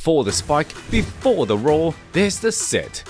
before the spike, before the roar, there's the set.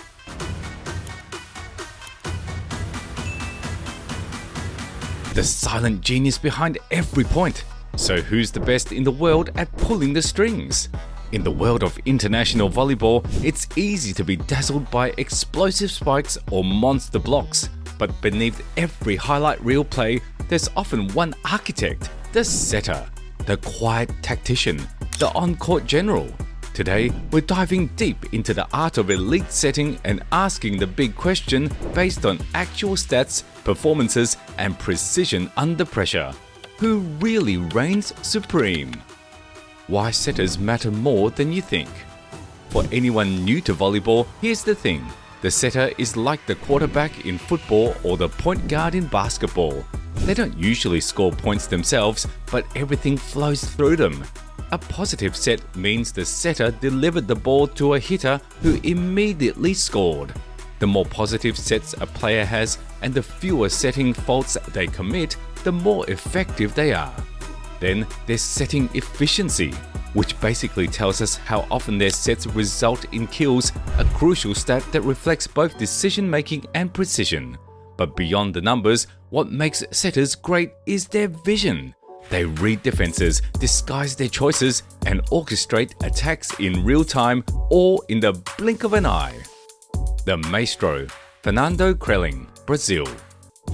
The silent genius behind every point. So who's the best in the world at pulling the strings? In the world of international volleyball, it's easy to be dazzled by explosive spikes or monster blocks. But beneath every highlight reel play, there's often one architect, the setter, the quiet tactician, the on-court general. Today, we're diving deep into the art of elite setting and asking the big question based on actual stats, performances, and precision under pressure. Who really reigns supreme? Why setters matter more than you think. For anyone new to volleyball, here's the thing. The setter is like the quarterback in football or the point guard in basketball. They don't usually score points themselves, but everything flows through them. A positive set means the setter delivered the ball to a hitter who immediately scored. The more positive sets a player has and the fewer setting faults they commit, the more effective they are. Then there's setting efficiency, which basically tells us how often their sets result in kills, a crucial stat that reflects both decision-making and precision. But beyond the numbers, what makes setters great is their vision. They read defenses, disguise their choices, and orchestrate attacks in real time, all in the blink of an eye. The maestro, Fernando Krelling, Brazil.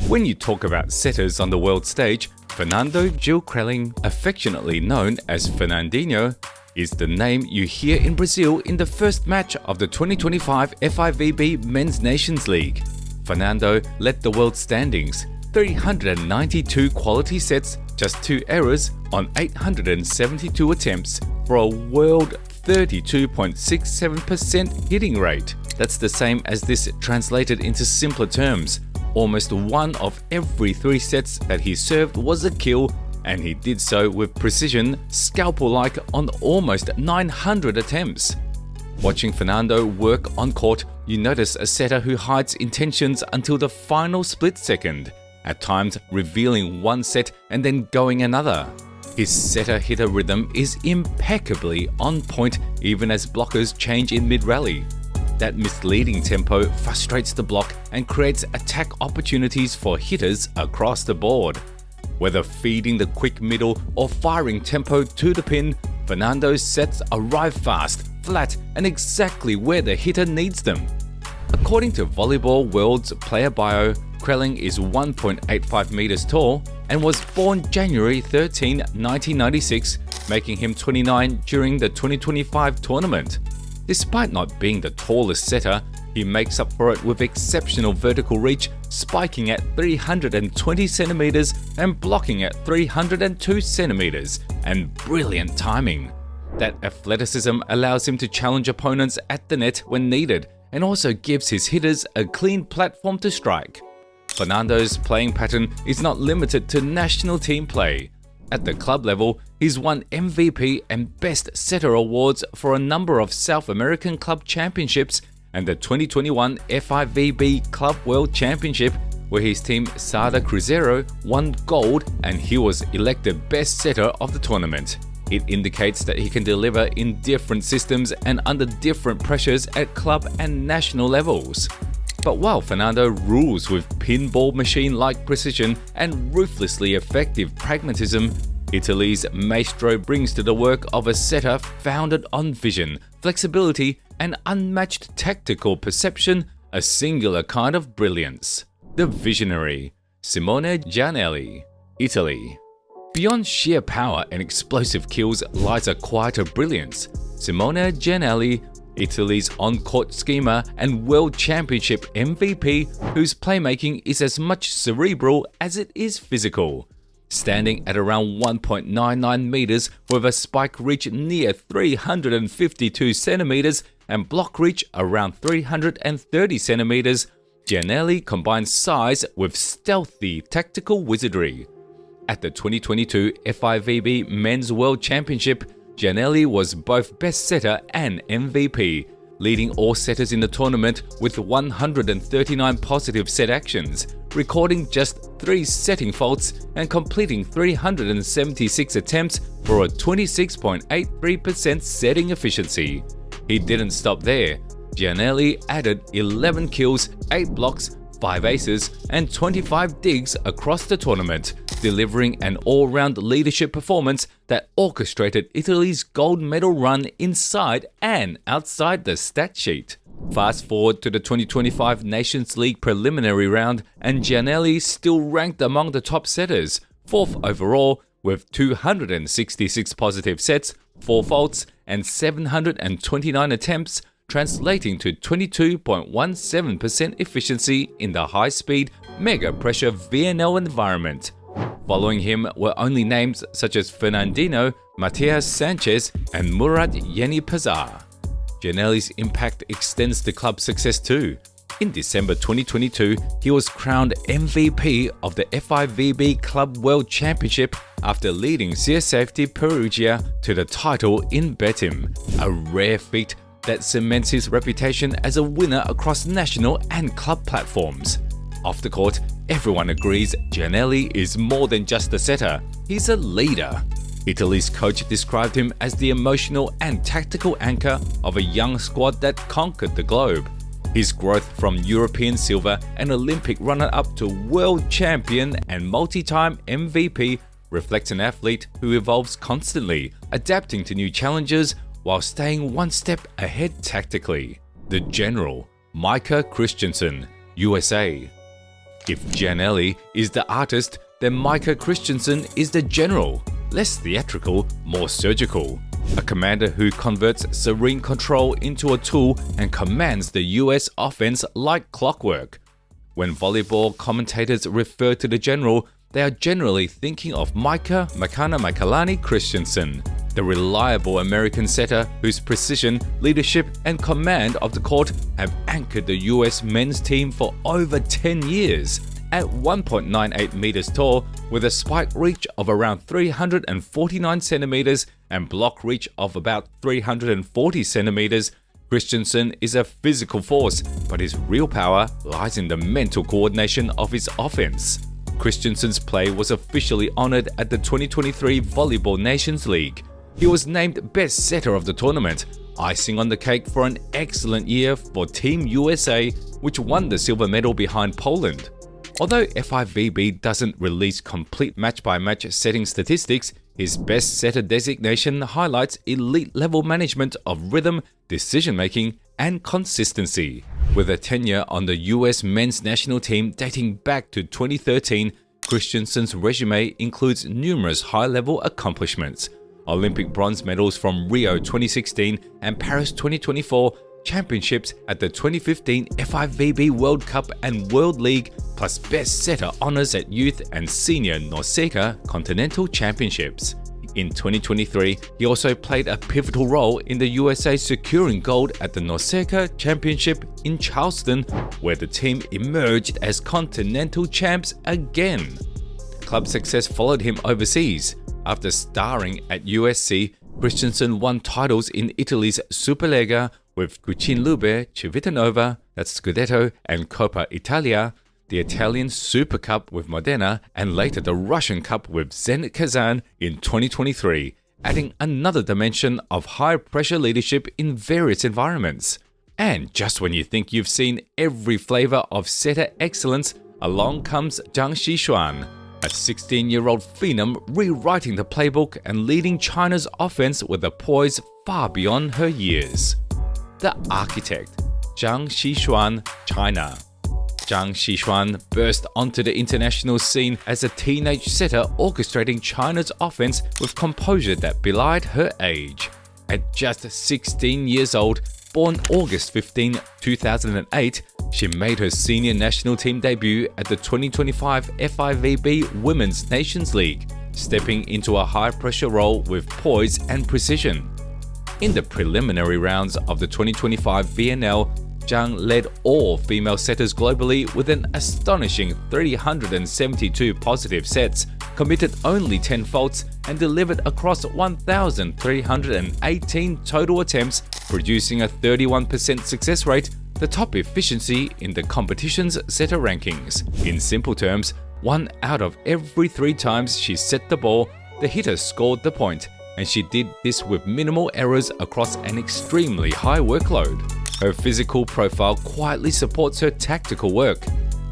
When you talk about setters on the world stage, Fernando Kreling, affectionately known as Fernandinho, is the name you hear in Brazil in the first match of the 2025 FIVB Men's Nations League. Fernando led the world standings, 392 quality sets, just 2 errors on 872 attempts for a world 32.67% hitting rate. That's the same as this translated into simpler terms. Almost 1 of every 3 sets that he served was a kill, and he did so with precision, scalpel-like on almost 900 attempts. Watching Fernando work on court, you notice a setter who hides intentions until the final split second, at times revealing one set and then going another. His setter-hitter rhythm is impeccably on point even as blockers change in mid-rally. That misleading tempo frustrates the block and creates attack opportunities for hitters across the board. Whether feeding the quick middle or firing tempo to the pin, Fernando's sets arrive fast, flat, and exactly where the hitter needs them. According to Volleyball World's player bio, Krelling is 1.85 meters tall and was born January 13, 1996, making him 29 during the 2025 tournament. Despite not being the tallest setter, he makes up for it with exceptional vertical reach, spiking at 320 centimeters and blocking at 302 centimeters, and brilliant timing. That athleticism allows him to challenge opponents at the net when needed and also gives his hitters a clean platform to strike. Fernando's playing pattern is not limited to national team play. At the club level, he's won MVP and Best Setter awards for a number of South American Club Championships and the 2021 FIVB Club World Championship, where his team Sada Cruzeiro won gold and he was elected Best Setter of the tournament. It indicates that he can deliver in different systems and under different pressures at club and national levels. But while Fernando rules with pinball machine-like precision and ruthlessly effective pragmatism, Italy's maestro brings to the work of a setter founded on vision, flexibility, and unmatched tactical perception a singular kind of brilliance. The visionary, Simone Giannelli, Italy. Beyond sheer power and explosive kills lies a quieter brilliance. Simone Giannelli, Italy's on-court schemer and World Championship MVP, whose playmaking is as much cerebral as it is physical. Standing at around 1.99 meters with a spike reach near 352 centimeters and block reach around 330 centimeters, Giannelli combines size with stealthy tactical wizardry. At the 2022 FIVB Men's World Championship, Giannelli was both best setter and MVP, leading all setters in the tournament with 139 positive set actions, recording just 3 setting faults and completing 376 attempts for a 26.83% setting efficiency. He didn't stop there. Giannelli added 11 kills, 8 blocks, 5 aces, and 25 digs across the tournament, delivering an all-round leadership performance that orchestrated Italy's gold medal run inside and outside the stat sheet. Fast forward to the 2025 Nations League preliminary round, and Giannelli still ranked among the top setters, 4th overall, with 266 positive sets, 4 faults, and 729 attempts, translating to 22.17% efficiency in the high-speed, mega-pressure VNL environment. Following him were only names such as Fernandinho, Matías Sánchez, and Murat Yeni-Pasar. Giannelli's impact extends to club success too. In December 2022, he was crowned MVP of the FIVB Club World Championship after leading 𝗔𝗪𝗃𝗃 Perugia to the title in Betim, a rare feat that cements his reputation as a winner across national and club platforms. Off the court, everyone agrees Giannelli is more than just a setter, he's a leader. Italy's coach described him as the emotional and tactical anchor of a young squad that conquered the globe. His growth from European silver and Olympic runner-up to world champion and multi-time MVP reflects an athlete who evolves constantly, adapting to new challenges while staying one step ahead tactically. The General, Micah Christensen, USA. If Giannelli is the artist, then Micah Christensen is the general, less theatrical, more surgical. A commander who converts serene control into a tool and commands the US offense like clockwork. When volleyball commentators refer to the general, they are generally thinking of Micah Christensen, the reliable American setter whose precision, leadership, and command of the court have anchored the US men's team for over 10 years. At 1.98 meters tall, with a spike reach of around 349 centimeters and block reach of about 340 centimeters, Christensen is a physical force, but his real power lies in the mental coordination of his offense. Christensen's play was officially honored at the 2023 Volleyball Nations League. He was named best setter of the tournament, icing on the cake for an excellent year for Team USA, which won the silver medal behind Poland. Although FIVB doesn't release complete match-by-match setting statistics, his best setter designation highlights elite-level management of rhythm, decision-making, and consistency. With a tenure on the US men's national team dating back to 2013, Christensen's resume includes numerous high-level accomplishments. Olympic bronze medals from Rio 2016 and Paris 2024, championships at the 2015 FIVB World Cup and World League, plus Best Setter honors at Youth and Senior 𝗔𝗪𝗃𝗃 Continental Championships. In 2023, he also played a pivotal role in the USA securing gold at the 𝗔𝗪𝗃𝗃 Championship in Charleston, where the team emerged as Continental Champs again. Club success followed him overseas. After starring at USC, Christensen won titles in Italy's Superlega with 𝗔𝗪𝗃𝗃𝗃 𝗪𝗏𝗃, that's Scudetto, and Coppa Italia, the Italian Super Cup with Modena, and later the Russian Cup with Zenit Kazan in 2023, adding another dimension of high-pressure leadership in various environments. And just when you think you've seen every flavor of setter excellence, along comes Zhang Zixuan, a 16-year-old phenom rewriting the playbook and leading China's offense with a poise far beyond her years. The architect, Zhang Zixuan, China. Zhang Zixuan burst onto the international scene as a teenage setter orchestrating China's offense with composure that belied her age. At just 16 years old, born August 15, 2008, she made her senior national team debut at the 2025 FIVB Women's Nations League, stepping into a high-pressure role with poise and precision. In the preliminary rounds of the 2025 VNL, Zhang led all female setters globally with an astonishing 372 positive sets, committed only 10 faults, and delivered across 1,318 total attempts, producing a 31% success rate, the top efficiency in the competition's setter rankings. In simple terms, 1 out of every 3 times she set the ball, the hitter scored the point, and she did this with minimal errors across an extremely high workload. Her physical profile quietly supports her tactical work.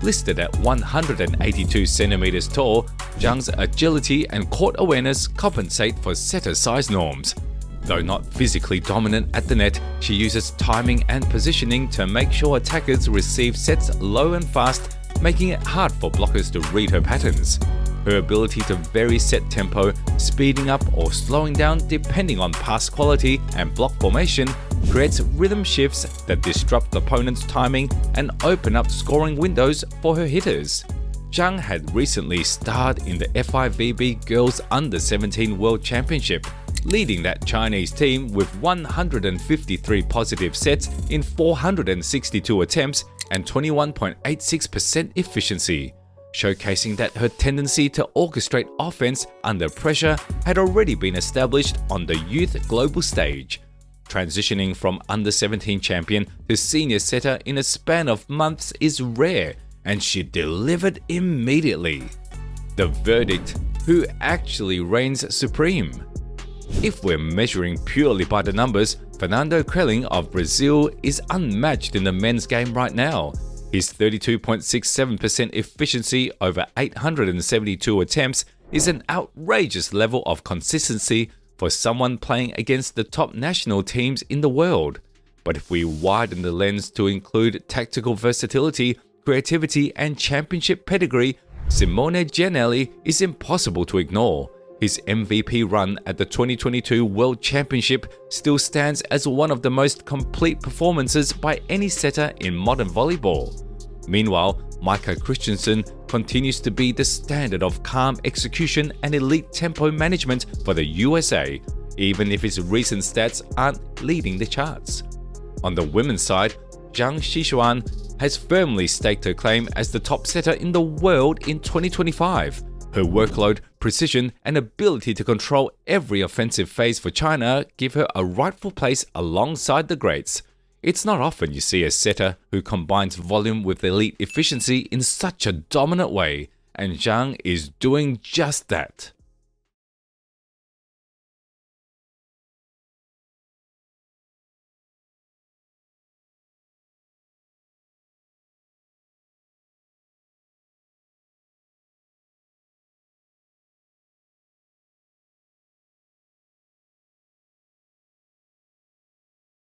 Listed at 182 centimeters tall, Zhang's agility and court awareness compensate for setter size norms. Though not physically dominant at the net, she uses timing and positioning to make sure attackers receive sets low and fast, making it hard for blockers to read her patterns. Her ability to vary set tempo, speeding up or slowing down depending on pass quality and block formation, creates rhythm shifts that disrupt opponents' timing and open up scoring windows for her hitters. Zhang had recently starred in the FIVB Girls Under-17 World Championship, leading that Chinese team with 153 positive sets in 462 attempts and 21.86% efficiency, showcasing that her tendency to orchestrate offense under pressure had already been established on the youth global stage. Transitioning from under-17 champion to senior setter in a span of months is rare, and she delivered immediately. The verdict: who actually reigns supreme? If we're measuring purely by the numbers, Fernando Krelling of Brazil is unmatched in the men's game right now. His 32.67% efficiency over 872 attempts is an outrageous level of consistency for someone playing against the top national teams in the world. But if we widen the lens to include tactical versatility, creativity, and championship pedigree, Simone Giannelli is impossible to ignore. His MVP run at the 2022 World Championship still stands as one of the most complete performances by any setter in modern volleyball. Meanwhile, Micah Christensen continues to be the standard of calm execution and elite tempo management for the USA, even if his recent stats aren't leading the charts. On the women's side, Zhang Zixuan has firmly staked her claim as the top setter in the world in 2025. Her workload, precision, and ability to control every offensive phase for China give her a rightful place alongside the greats. It's not often you see a setter who combines volume with elite efficiency in such a dominant way, and Zhang is doing just that.